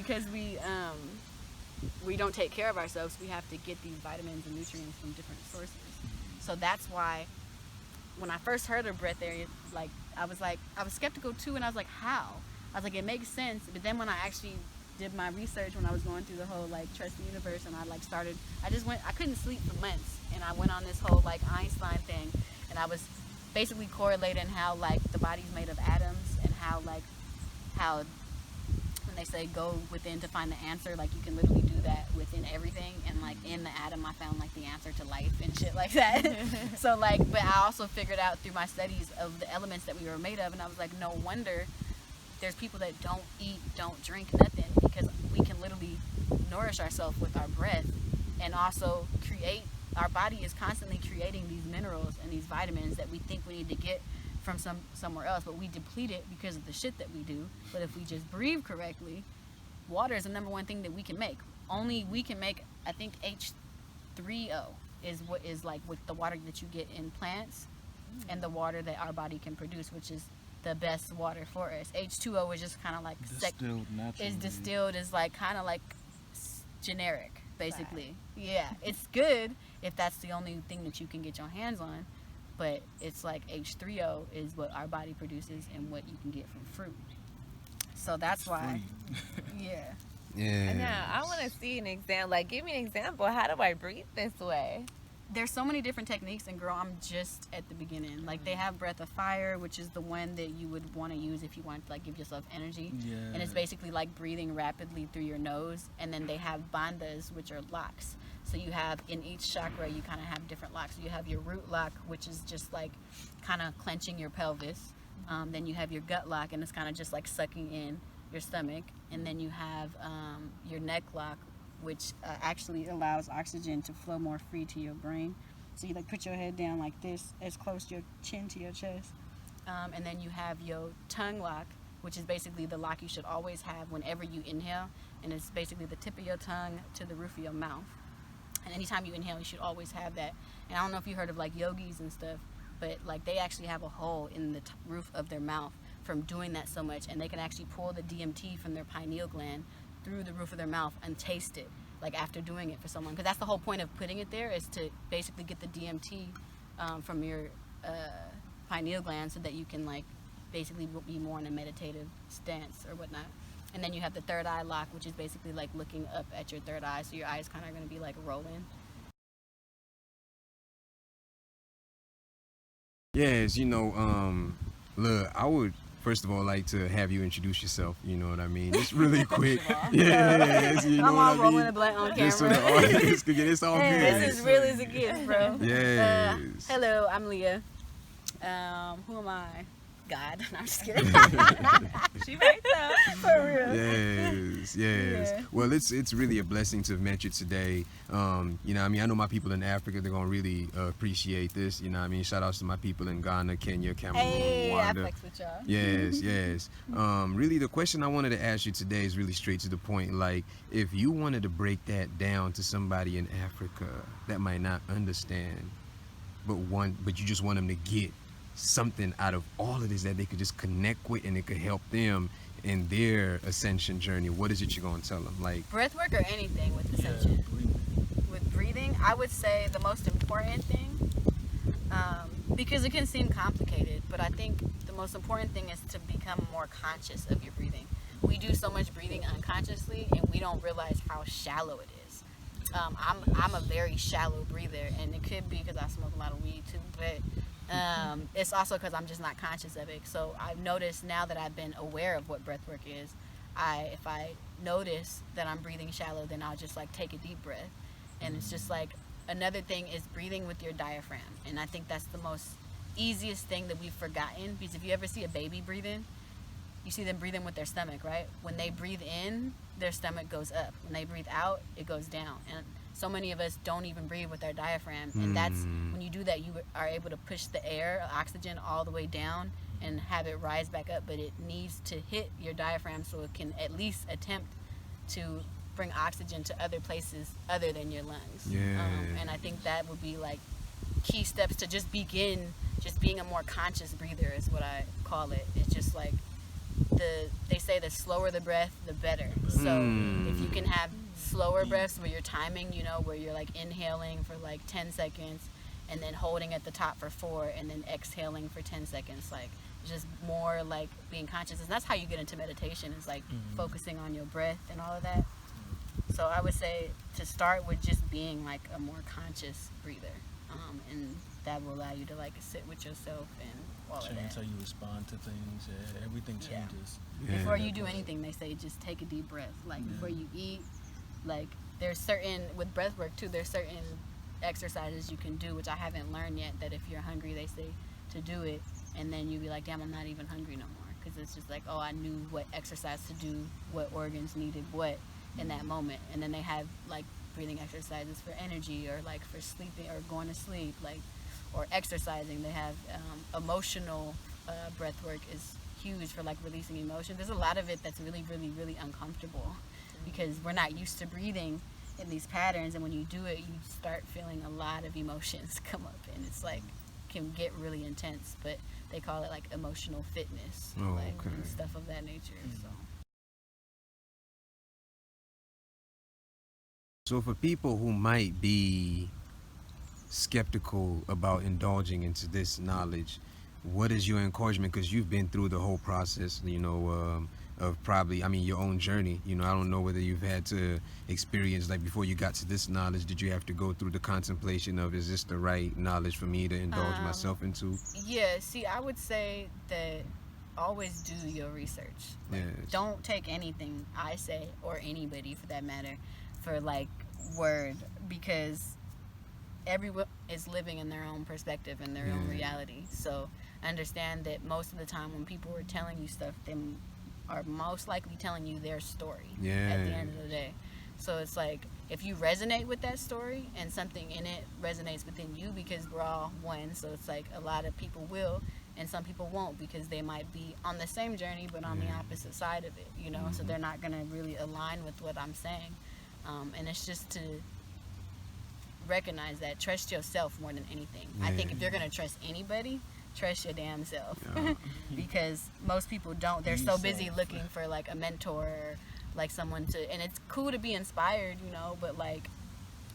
because we don't take care of ourselves. We have to get these vitamins and nutrients from different sources. So that's why when I first heard of breatharianism, I was skeptical too, and I was like, how? I was like, it makes sense. But then when I actually did my research, when I was going through the whole trust the universe, and I couldn't sleep for months, and I went on this whole Einstein thing, and I was basically correlating how the body's made of atoms, and how when they say go within to find the answer, you can literally do that within everything, and in the atom I found the answer to life and shit like that. So but I also figured out through my studies of the elements that we were made of, and I was like, no wonder there's people that don't eat, don't drink nothing, because we can literally nourish ourselves with our breath, and also our body is constantly creating these minerals and these vitamins that we think we need to get from somewhere else, but we deplete it because of the shit that we do. But if we just breathe correctly, water is the number one thing that we can make. Only we can make, I think, H3O is what is with the water that you get in plants, and the water that our body can produce, which is the best water for us. H2O is just kind of distilled naturally. Is distilled is kind of generic, basically. Right. Yeah, it's good if that's the only thing that you can get your hands on, but it's H3O is what our body produces and what you can get from fruit. So that's why. Yeah. Yeah. Now I want to see an example. Give me an example. How do I breathe this way? There's so many different techniques, and girl, I'm just at the beginning. They have breath of fire, which is the one that you would want to use if you want to give yourself energy. Yeah. And it's basically breathing rapidly through your nose. And then they have bandhas, which are locks. So you have in each chakra, you kind of have different locks. So you have your root lock, which is just kind of clenching your pelvis. Then you have your gut lock, and it's kind of just sucking in your stomach. And then you have your neck lock, which actually allows oxygen to flow more free to your brain. So you put your head down like this, as close to your chin to your chest. And then you have your tongue lock, which is basically the lock you should always have whenever you inhale. And it's basically the tip of your tongue to the roof of your mouth. And anytime you inhale, you should always have that. And I don't know if you heard of yogis and stuff, but they actually have a hole in the roof of their mouth from doing that so much. And they can actually pull the DMT from their pineal gland through the roof of their mouth and taste it after doing it for someone, because that's the whole point of putting it there, is to basically get the DMT from your pineal gland, so that you can basically be more in a meditative stance or whatnot. And then you have the third eye lock, which is basically looking up at your third eye, so your eyes kind of are going to be rolling. Yes, look, I would first of all like to have you introduce yourself, you know what I mean? It's really quick. Yes, you know I'm what all I rolling mean? a blunt on camera. Just so the audience can get it's all good. This is real as it gets, bro. Yes. Hello, I'm Leah. Who am I? God. No, I'm just kidding. She makes up. For real. Yes. Yeah. Well, it's really a blessing to have met you today. I know my people in Africa, they're gonna really appreciate this. Shout outs to my people in Ghana, Kenya, Cameroon, Rwanda. I flex with y'all. Yes. Really, the question I wanted to ask you today is really straight to the point. If you wanted to break that down to somebody in Africa that might not understand, but you just want them to get something out of all of this that they could just connect with, and it could help them in their ascension journey, what is it you're going to tell them? Breathwork or anything with ascension? With breathing, I would say the most important thing, because it can seem complicated, but I think the most important thing is to become more conscious of your breathing. We do so much breathing unconsciously, and we don't realize how shallow it is. I'm a very shallow breather, and it could be because I smoke a lot of weed too, but it's also because I'm just not conscious of it. So I've noticed now that I've been aware of what breathwork is, if I notice that I'm breathing shallow, then I'll just take a deep breath. And it's just another thing is breathing with your diaphragm. And I think that's the most easiest thing that we've forgotten, because if you ever see a baby breathing, you see them breathing with their stomach, right? When they breathe in, their stomach goes up. When they breathe out, it goes down. And so many of us don't even breathe with our diaphragm, and that's when you do that, you are able to push the air, oxygen, all the way down and have it rise back up, but it needs to hit your diaphragm so it can at least attempt to bring oxygen to other places other than your lungs. And I think that would be key steps to just being a more conscious breather is what I call it. It's just they say say the slower the breath, the better. So if you can have slower breaths where you're timing, you know, where you're like inhaling for like 10 seconds and then holding at the top for 4 and then exhaling for 10 seconds, like just more like being conscious. And that's how you get into meditation, is like focusing on your breath and all of that. So I would say to start with just being like a more conscious breather, and that will allow you to like sit with yourself and all of that. Change how you respond to things. Yeah, everything changes. Yeah. Before you do anything, they say just take a deep breath. Like before you eat, like there's certain, with breath work too, there's certain exercises you can do, which I haven't learned yet, that if you're hungry, they say to do it, and then you be like, damn, I'm not even hungry no more, because it's just like, oh, I knew what exercise to do, what organs needed what in that moment. And then they have like breathing exercises for energy, or like for sleeping or going to sleep, like, or exercising. They have emotional breath work is huge for like releasing emotion. There's a lot of it that's really, really, really uncomfortable because we're not used to breathing in these patterns, and when you do it, you start feeling a lot of emotions come up, and it's like can get really intense. But they call it like emotional fitness, and stuff of that nature. So for people who might be skeptical about indulging into this knowledge, what is your encouragement? Because you've been through the whole process, you know, of probably, I mean, your own journey. You know, I don't know whether you've had to experience, like before you got to this knowledge, did you have to go through the contemplation of, is this the right knowledge for me to indulge myself into? Yeah, see, I would say that always do your research. Like, don't take anything I say, or anybody for that matter, for like word, because everyone is living in their own perspective and their own reality. So understand that most of the time when people are telling you stuff, they are most likely telling you their story at the end of the day. So it's like, if you resonate with that story and something in it resonates within you, because we're all one, so it's like a lot of people will and some people won't, because they might be on the same journey but on the opposite side of it, you know. So they're not going to really align with what I'm saying. And it's just to recognize that, trust yourself more than anything. I think if you're going to trust anybody, trust your damn self. Because most people don't. They're so busy looking for like a mentor, or like someone to, and it's cool to be inspired, you know, but like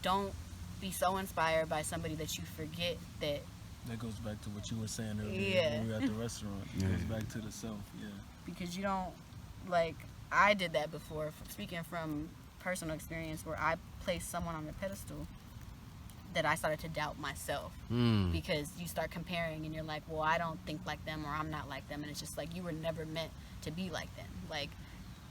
don't be so inspired by somebody that you forget that. That goes back to what you were saying earlier when we were at the restaurant. It goes back to the self, Because you don't, like, I did that before, speaking from personal experience, where I placed someone on the pedestal, that I started to doubt myself. Because you start comparing and you're like, well, I don't think like them, or I'm not like them, and it's just like, you were never meant to be like them. Like,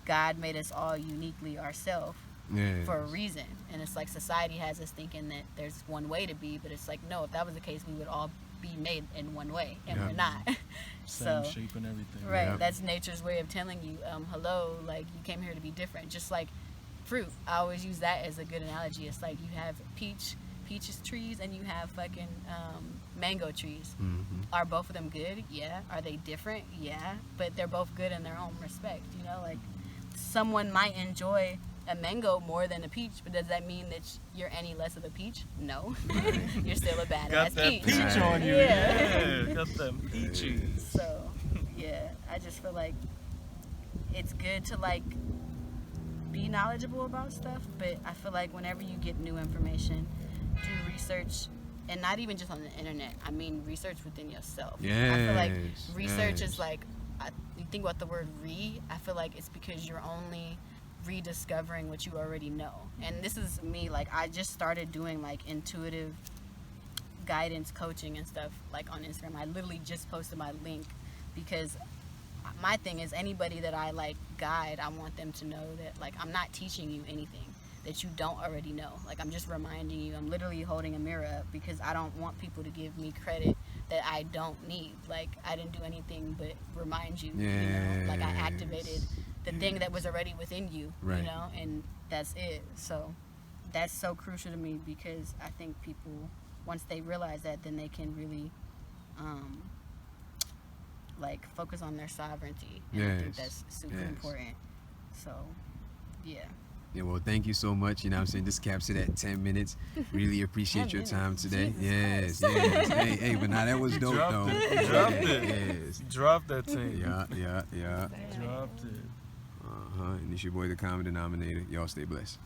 God made us all uniquely ourselves for a reason, and it's like society has us thinking that there's one way to be, but it's like, no, if that was the case, we would all be made in one way, and we're not. Same shape and everything. Right, that's nature's way of telling you, hello, like, you came here to be different. Just like fruit, I always use that as a good analogy. It's like, you have peaches trees and you have fucking mango trees. Are both of them good? Yeah. Are they different? Yeah. But they're both good in their own respect, you know. Like, someone might enjoy a mango more than a peach, but does that mean that you're any less of a peach? No. You're still a badass got that peach. peach on you. Got them peaches. So I just feel like it's good to like be knowledgeable about stuff, but I feel like whenever you get new information, do research, and not even just on the internet. I mean research within yourself. I feel like research is like, you think about the word I feel like it's because you're only rediscovering what you already know. And this is me, like, I just started doing like intuitive guidance coaching and stuff like on Instagram. I literally just posted my link, because my thing is, anybody that I like guide, I want them to know that like I'm not teaching you anything that you don't already know. Like, I'm just reminding you. I'm literally holding a mirror up, because I don't want people to give me credit that I don't need. Like, I didn't do anything but remind you, you know, like I activated the thing that was already within you, you know, and that's it. So that's so crucial to me, because I think people, once they realize that, then they can really like focus on their sovereignty, and I think that's super important. So well, thank you so much. You know what I'm saying? This caps it at 10 minutes. Really appreciate your time today. Jesus Yes. Hey, but now that was dope, though. Dropped it. Drop that thing. Yeah. Dropped it. And it's your boy, the Common Denominator. Y'all stay blessed.